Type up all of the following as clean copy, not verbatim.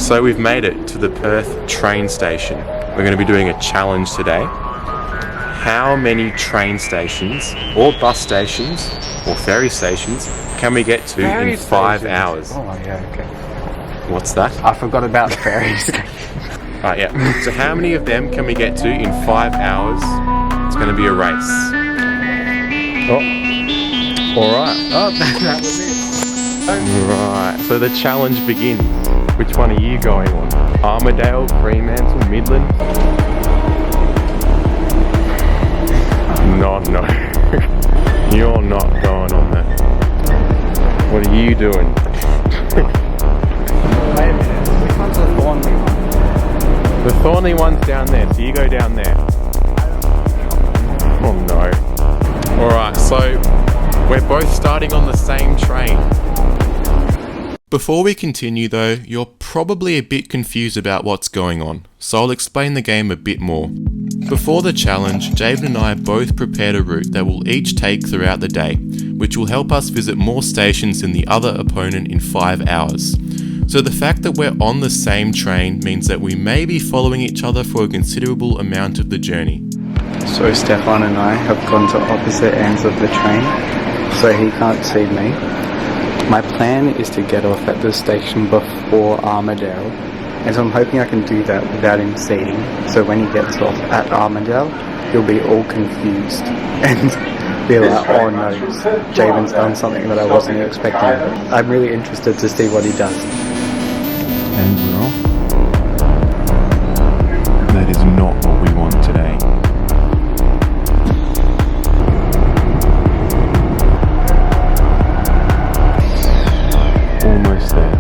So we've made it to the Perth train station. We're going to be doing a challenge today. How many train stations, or bus stations, or ferry stations can we get to in 5 hours? Oh yeah, okay. What's that? I forgot about the ferries. Right, yeah. So how many of them can we get to in 5 hours? It's going to be a race. Oh, alright. Oh, that was it. Right, so the challenge begins. Which one are you going on? Armadale, Fremantle, Midland? No. You're not going on that. What are you doing? Wait a minute, which one's the Thornley one? The Thornley one's down there, so you go down there. Oh no. Alright, so we're both starting on the same train. Before we continue though, you're probably a bit confused about what's going on, so I'll explain the game a bit more. Before the challenge, Javen and I both prepared a route that we'll each take throughout the day, which will help us visit more stations than the other opponent in 5 hours. So the fact that we're on the same train means that we may be following each other for a considerable amount of the journey. So Stefan and I have gone to opposite ends of the train, so he can't see me. My plan is to get off at the station before Armadale, and so I'm hoping I can do that without him seeing. So when he gets off at Armadale, he'll be all confused and be like, oh no, Javen's done something that I wasn't expecting. I'm really interested to see what he does. And we're off. That is not what we want today. Almost there.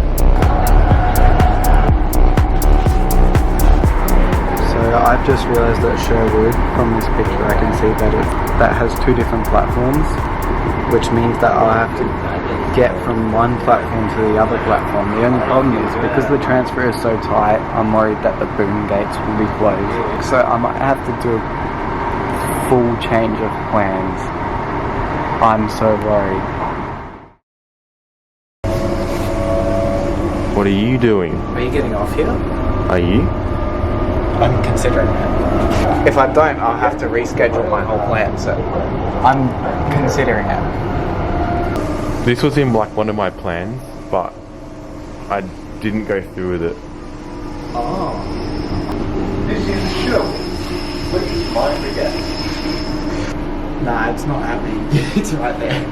So I've just realised that Sherwood, from this picture I can see that has two different platforms, which means that I'll have to get from one platform to the other platform. The only problem is, because the transfer is so tight, I'm worried that the boom gates will be closed. So I might have to do a full change of plans. I'm so worried. What are you doing? Are you getting off here? Are you? I'm considering it. If I don't, I'll have to reschedule my whole plan, so I'm considering it. This was in like one of my plans, but I didn't go through with it. Oh. This is show. Which mind we get? Nah, it's not happening. It's right there.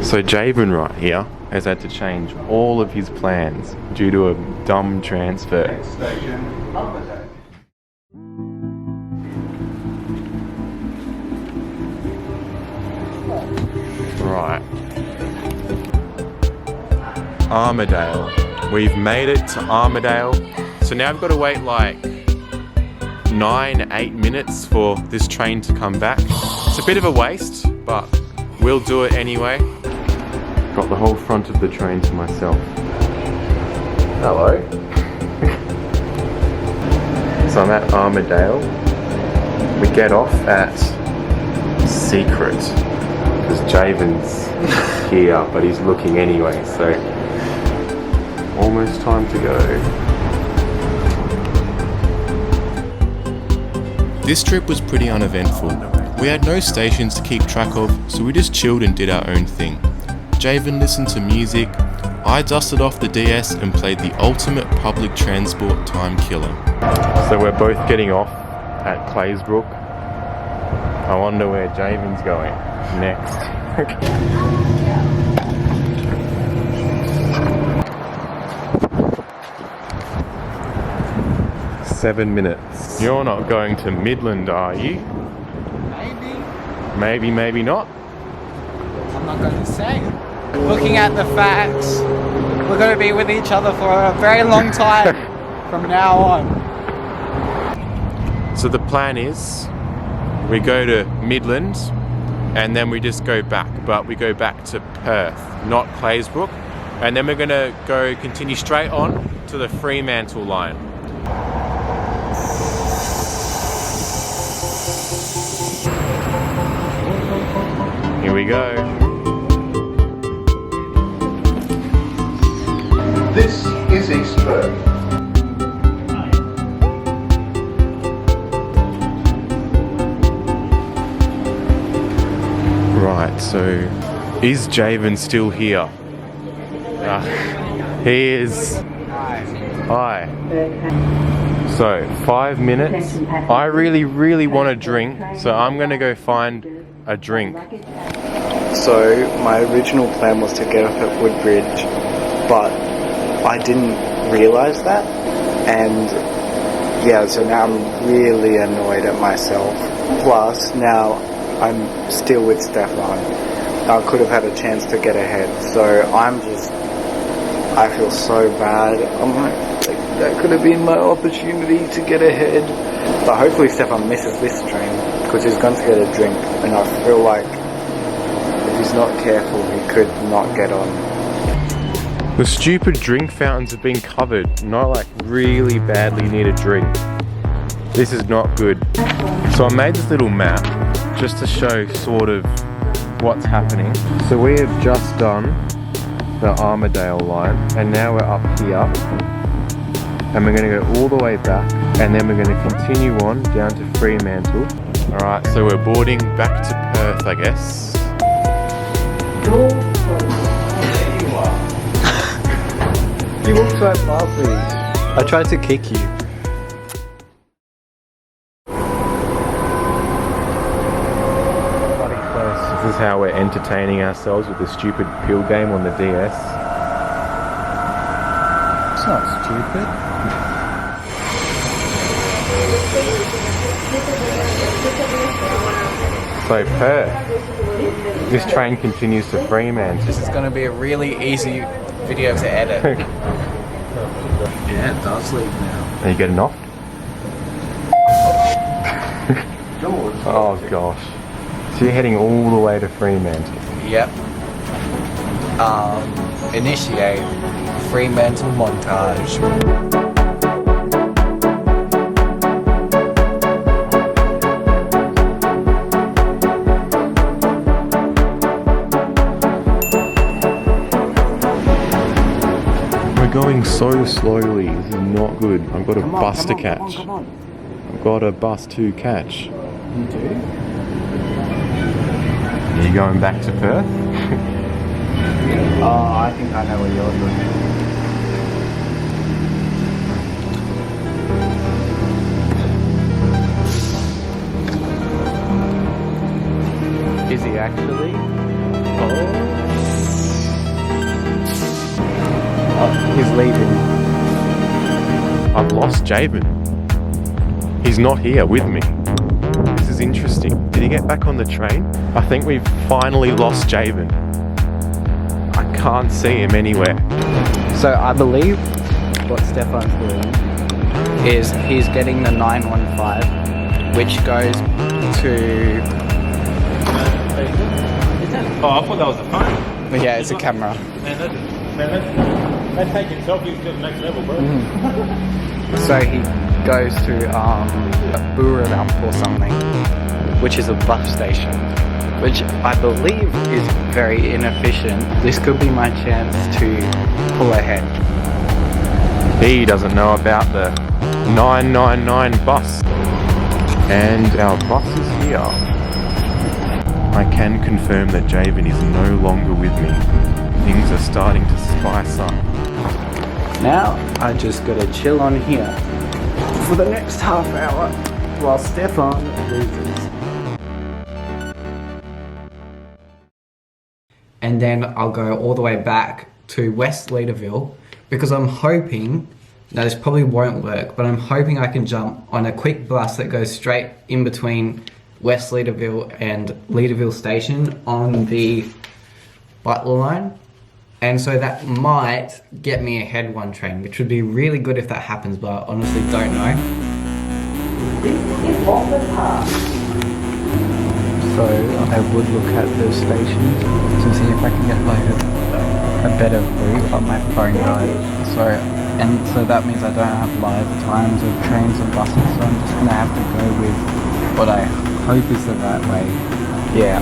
So Javen right here has had to change all of his plans due to a dumb transfer. Next station, Armadale. Right. Armadale. We've made it to Armadale. So now I've got to wait like 9-8 minutes for this train to come back. It's a bit of a waste, but we'll do it anyway. Got the whole front of the train to myself. Hello. So I'm at Armadale. We get off at Secret, because Javen's here, but he's looking anyway, so almost time to go. This trip was pretty uneventful. We had no stations to keep track of, so we just chilled and did our own thing. Javen listened to music, I dusted off the DS and played the ultimate public transport time killer. So we're both getting off at Claysbrook. I wonder where Javen's going next. 7 minutes. You're not going to Midland, are you? Maybe. Maybe not. I'm not going to say. Looking at the facts, we're going to be with each other for a very long time from now on. So the plan is, we go to Midland and then we just go back, but we go back to Perth, not Claysbrook, and then we're going to continue straight on to the Fremantle line. Here we go. This is East Right, so is Javen still here? He is. Hi. So 5 minutes. I really want a drink, so I'm gonna go find a drink. So my original plan was to get off at Woodbridge, but I didn't realise that, and yeah, so now I'm really annoyed at myself. Plus, now I'm still with Stefan. I could have had a chance to get ahead, so I feel so bad. I'm like, that could have been my opportunity to get ahead. But hopefully Stefan misses this train, because he's going to get a drink, and I feel like if he's not careful, he could not get on. The stupid drink fountains have been covered, and I like really badly need a drink. This is not good. So I made this little map just to show sort of what's happening. So we have just done the Armadale line, and now we're up here, and we're going to go all the way back, and then we're going to continue on down to Fremantle. Alright, so we're boarding back to Perth, I guess. You walked right past me. I tried to kick you. Bloody close. This is how we're entertaining ourselves with the stupid pill game on the DS. It's not stupid. So Perth. This train continues to Fremantle. This is going to be a really easy video to edit. Yeah, it does leave now. Are you getting off? Oh gosh. So you're heading all the way to Fremantle. Yep. Initiate Fremantle montage. Going so slowly, this is not good. I've got a bus to catch. I've got a bus to catch. You do? Are you going back to Perth? Oh, I think I know where you're going. Is he actually? Oh, he's leaving. I've lost Javen. He's not here with me. This is interesting. Did he get back on the train? I think we've finally lost Javen. I can't see him anywhere. So I believe what Stefan's doing is he's getting the 915, which goes to... Oh, I thought that was a phone. Yeah, it's a camera. They're taking selfies to the next level, bro. So he goes to Busport or something, which is a bus station, which I believe is very inefficient. This could be my chance to pull ahead. He doesn't know about the 999 bus. And our bus is here. I can confirm that Javen is no longer with me. Things are starting to spice up. Now I just gotta chill on here for the next half hour while Stefan loses. And then I'll go all the way back to West Leaderville, because I'm hoping, now this probably won't work, but I'm hoping I can jump on a quick bus that goes straight in between West Leaderville and Leaderville Station on the Butler line. And so that might get me ahead one train, which would be really good if that happens, but I honestly don't know. So I would look at the stations to see if I can get like a better route on my phone guide. So that means I don't have live times of trains and buses, so I'm just gonna have to go with what I hope is the right way. Yeah.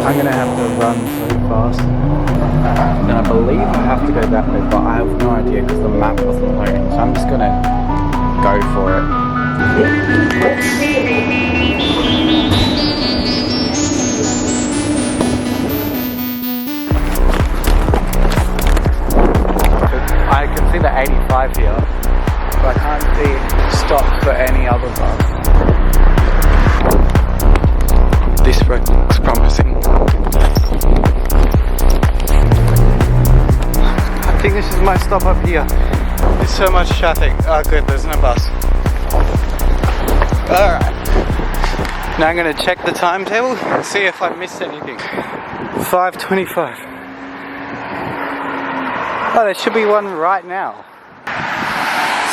I I'm gonna have to run so fast. And I believe I have to go that way, but I have no idea because the map wasn't loading. So I'm just gonna go for it. I can see the 85 here, but I can't see stops for any other bus. This road looks promising. I think this is my stop up here. There's so much traffic. Oh good, there's no bus. Alright. Now I'm going to check the timetable and see if I missed anything. 5:25. Oh, there should be one right now.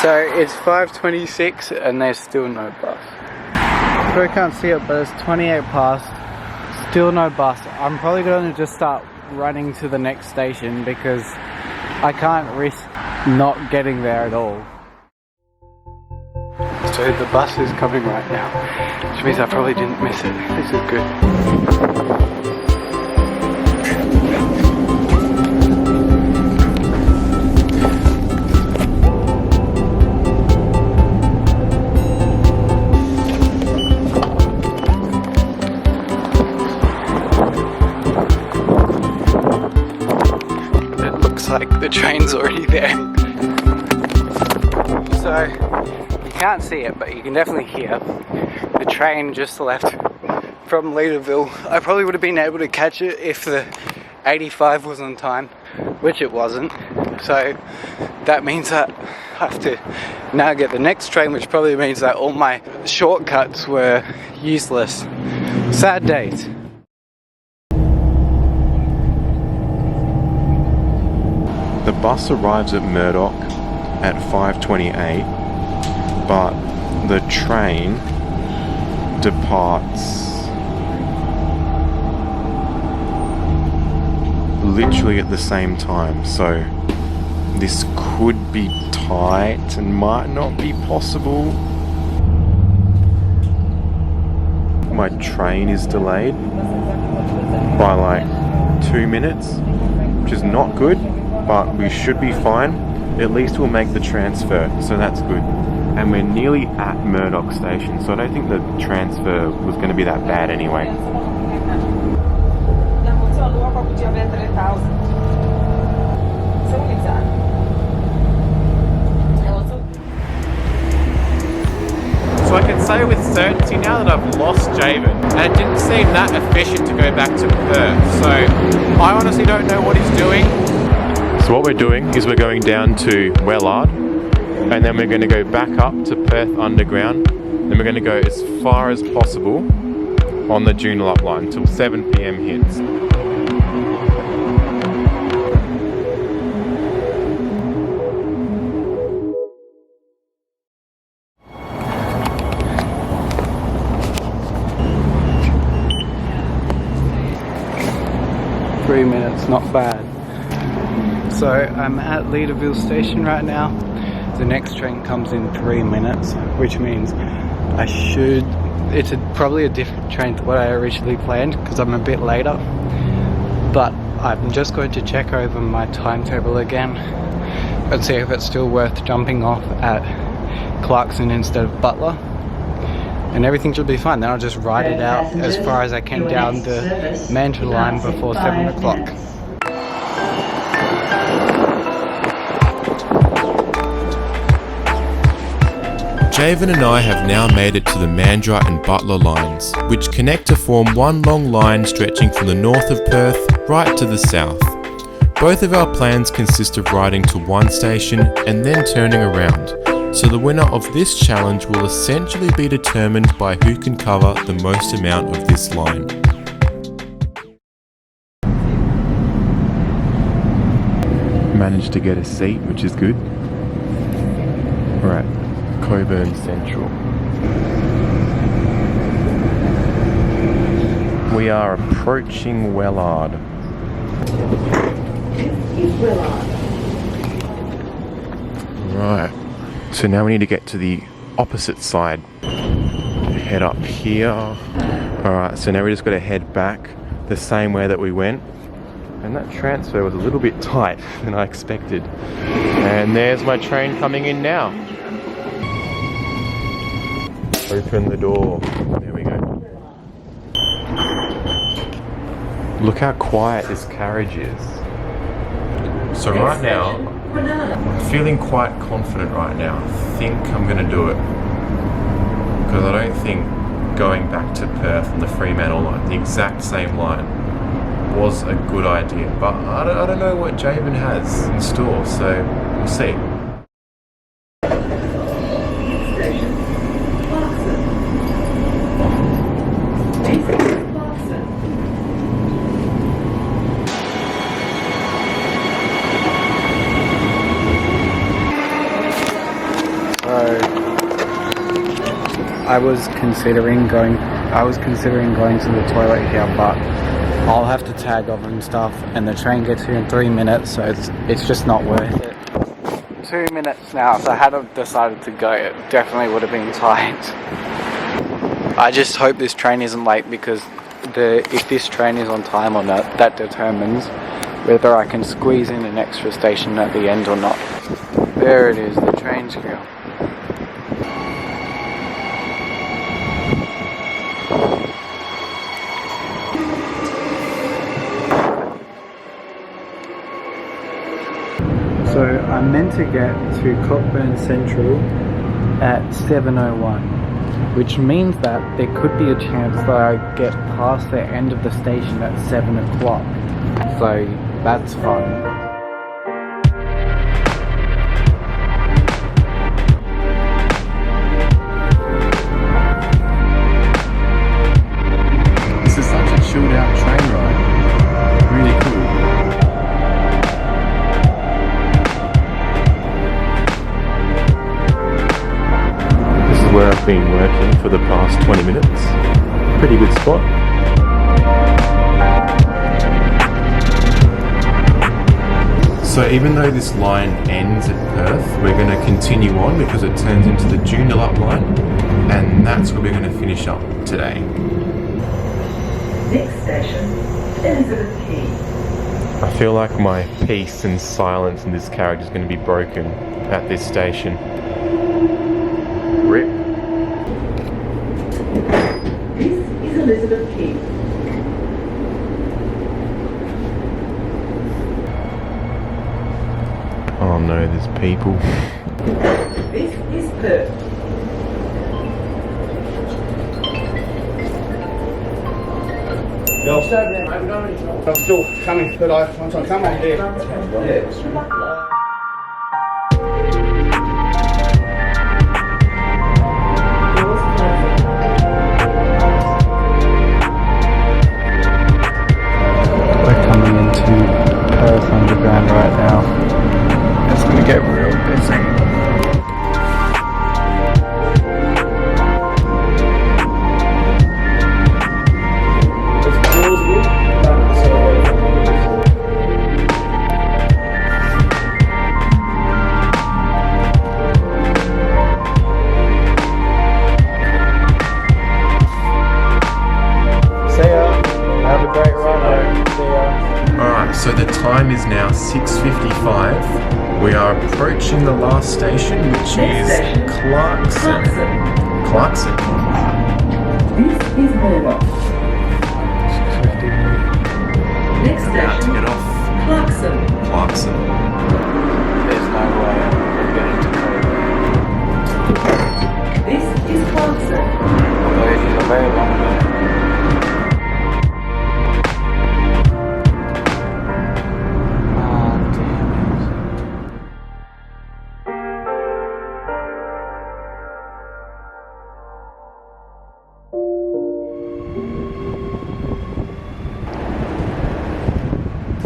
So it's 5:26 and there's still no bus. I can't see it, but it's 28 past. Still no bus. I'm probably going to just start running to the next station because I can't risk not getting there at all. So the bus is coming right now, which means I probably didn't miss it. This is good. Like the train's already there. So you can't see it, but you can definitely hear the train just left from Leaderville. I probably would have been able to catch it if the 85 was on time, which it wasn't. So that means that I have to now get the next train, which probably means that all my shortcuts were useless. Sad days. The bus arrives at Murdoch at 5:28, but the train departs literally at the same time, so this could be tight and might not be possible. My train is delayed by like 2 minutes, which is not good. But we should be fine. At least we'll make the transfer, so that's good. And we're nearly at Murdoch Station, so I don't think the transfer was going to be that bad anyway. So I can say with certainty now that I've lost Javen, and it didn't seem that efficient to go back to Perth, so I honestly don't know what he's doing. So what we're doing is we're going down to Wellard, and then we're going to go back up to Perth Underground, then we're going to go as far as possible on the Joondalup line until 7 PM hits. Three minutes, not bad. So I'm at Leaderville Station right now. The next train comes in 3 minutes, which means I should... It's probably a different train to what I originally planned because I'm a bit later. But I'm just going to check over my timetable again and see if it's still worth jumping off at Clarkson instead of Butler. And everything should be fine. Then I'll just ride it out as far as I can down the Mantra line before 7 o'clock. Javen and I have now made it to the Mandurah and Butler lines, which connect to form one long line stretching from the north of Perth right to the south. Both of our plans consist of riding to one station and then turning around, so the winner of this challenge will essentially be determined by who can cover the most amount of this line. Managed to get a seat, which is good. Alright. Coburn Central. We are approaching Wellard. Right, so now we need to get to the opposite side. Head up here. Alright, so now we just got to head back the same way that we went. And that transfer was a little bit tight than I expected. And there's my train coming in now. Open the door. There we go. Look how quiet this carriage is. So right now, I'm feeling quite confident right now. I think I'm going to do it. Because I don't think going back to Perth on the Fremantle line, the exact same line, was a good idea. But I don't know what Javen has in store, so we'll see. I was considering going to the toilet here, but I'll have to tag off and stuff, and the train gets here in 3 minutes, so it's just not worth it. 2 minutes now, so had I decided to go, it definitely would have been tight. I just hope this train isn't late, because if this train is on time or not, that determines whether I can squeeze in an extra station at the end or not. There it is, the train's here. So I'm meant to get to Cockburn Central at 7:01, which means that there could be a chance that I get past the end of the station at 7 o'clock. So that's fun. This is such a chilled out train ride. Really cool. Where I've been working for the past 20 minutes. Pretty good spot. So even though this line ends at Perth, we're going to continue on because it turns into the Joondalup line, and that's where we're going to finish up today. Next station, Elizabeth Quay. I feel like my peace and silence in this carriage is going to be broken at this station. Rip. This is Elizabeth Quay. Oh no, there's people. This is Perth. I'm still coming, but once I come on there. We're coming into Perth Underground right now. It's going to get real busy. So the time is now 6:55. We are approaching the last station, which is Clarkson. Clarkson. This is Morwell. Next About to station, get off Clarkson. Clarkson. There's no way I'm getting to Coburn. This is Clarkson. Although it is a very long way.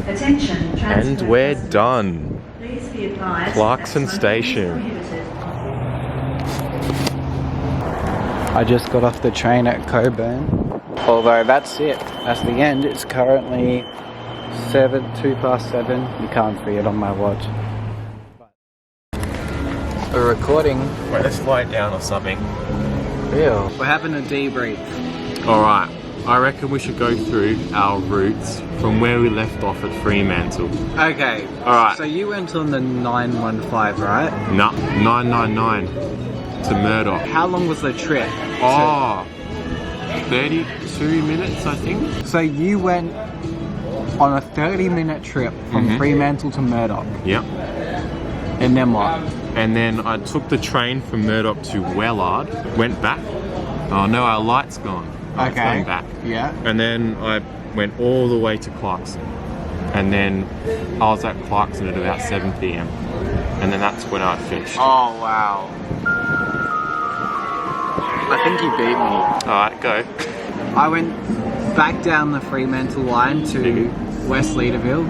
Attention, And we're done. Please be advised. Clarkson that Station. smoking is prohibited. I just got off the train at Coburn. Although that's it. That's the end. It's currently 7:02 You can't see it on my watch. A recording. Wait, let's lie down or something. Real. We're having a debrief. Alright, I reckon we should go through our routes from where we left off at Fremantle. Okay. Alright. So you went on the 915, right? No, 999 to Murdoch. How long was the trip? Oh, 32 minutes, I think. So you went on a 30-minute trip from Fremantle to Murdoch. Yep. And then what? And then I took the train from Murdoch to Wellard, went back. Oh no, our light's gone. Oh, it's going back. Yeah. And then I went all the way to Clarkson. And then I was at Clarkson at about 7 p.m. And then that's when I finished. Oh, wow. I think you beat me. Alright, go. I went back down the Fremantle line to West Leaderville.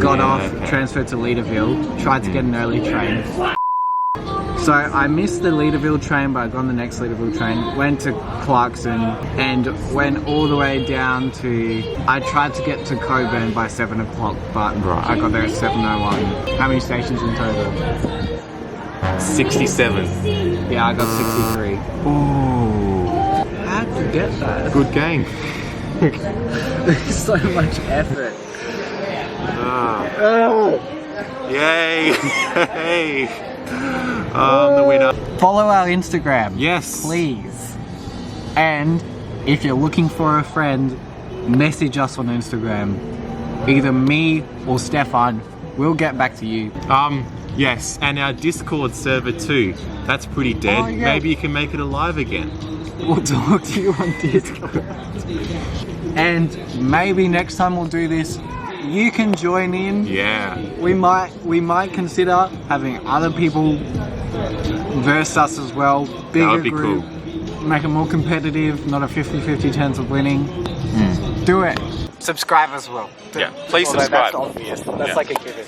Got off, transferred to Leaderville, tried to get an early train. So I missed the Leaderville train, but I got on the next Leaderville train, went to Clarkson and went all the way down to... I tried to get to Coburn by 7 o'clock, but I got there at 7:01. How many stations in total? 67. Yeah, I got 63. Ooh. How'd you get that? Good game. So much effort. Yay! Hey! The winner. Follow our Instagram. Yes. Please. And if you're looking for a friend, message us on Instagram. Either me or Stefan. We'll get back to you. Yes, and our Discord server too. That's pretty dead. Oh, yeah. Maybe you can make it alive again. We'll talk to you on Discord. And maybe next time we'll do this, you can join in. Yeah. We might consider having other people verse us as well. Bigger That would be group, cool. Make it more competitive, not a 50-50 chance of winning. Do it. Subscribe as well. Yeah, please Although subscribe. That's obvious. That's like a given.